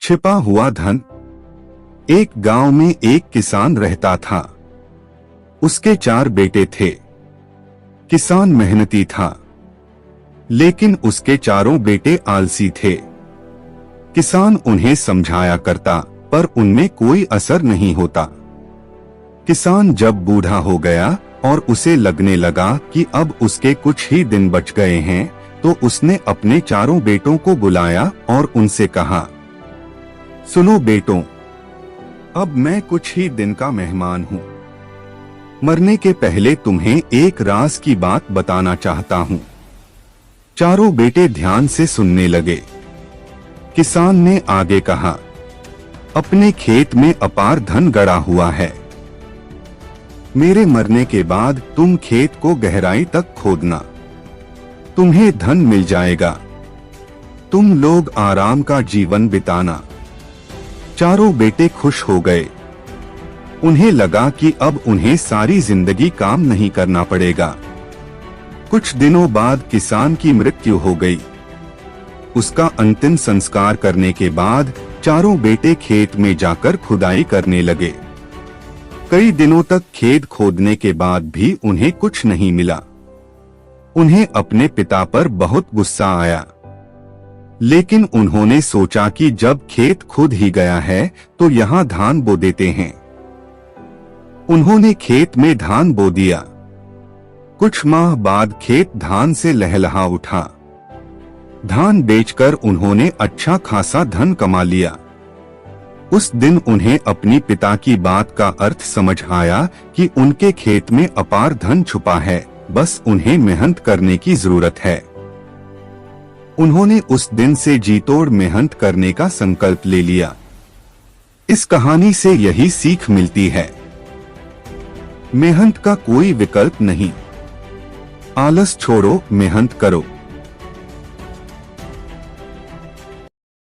छिपा हुआ धन। एक गांव में एक किसान रहता था। उसके 4 बेटे थे। किसान मेहनती था, लेकिन उसके चारों बेटे आलसी थे। किसान उन्हें समझाया करता, पर उनमें कोई असर नहीं होता। किसान जब बूढ़ा हो गया और उसे लगने लगा कि अब उसके कुछ ही दिन बच गए हैं, तो उसने अपने चारों बेटों को बुलाया और उनसे कहा, सुनो बेटों, अब मैं कुछ ही दिन का मेहमान हूँ। मरने के पहले तुम्हें एक राज की बात बताना चाहता हूँ। चारों बेटे ध्यान से सुनने लगे। किसान ने आगे कहा, अपने खेत में अपार धन गड़ा हुआ है। मेरे मरने के बाद तुम खेत को गहराई तक खोदना, तुम्हें धन मिल जाएगा। तुम लोग आराम का जीवन बिताना। चारों बेटे खुश हो गए। उन्हें लगा कि अब उन्हें सारी जिंदगी काम नहीं करना पड़ेगा। कुछ दिनों बाद किसान की मृत्यु हो गई। उसका अंतिम संस्कार करने के बाद चारों बेटे खेत में जाकर खुदाई करने लगे। कई दिनों तक खेत खोदने के बाद भी उन्हें कुछ नहीं मिला। उन्हें अपने पिता पर बहुत गुस्सा आया, लेकिन उन्होंने सोचा कि जब खेत खुद ही गया है तो यहाँ धान बो देते हैं। उन्होंने खेत में धान बो दिया। कुछ माह बाद खेत धान से लहलहा उठा। धान बेचकर उन्होंने अच्छा खासा धन कमा लिया। उस दिन उन्हें अपनी पिता की बात का अर्थ समझ आया कि उनके खेत में अपार धन छुपा है, बस उन्हें मेहनत करने की जरूरत है। उन्होंने उस दिन से जीतोड़ मेहनत करने का संकल्प ले लिया। इस कहानी से यही सीख मिलती है, मेहनत का कोई विकल्प नहीं। आलस छोड़ो, मेहनत करो।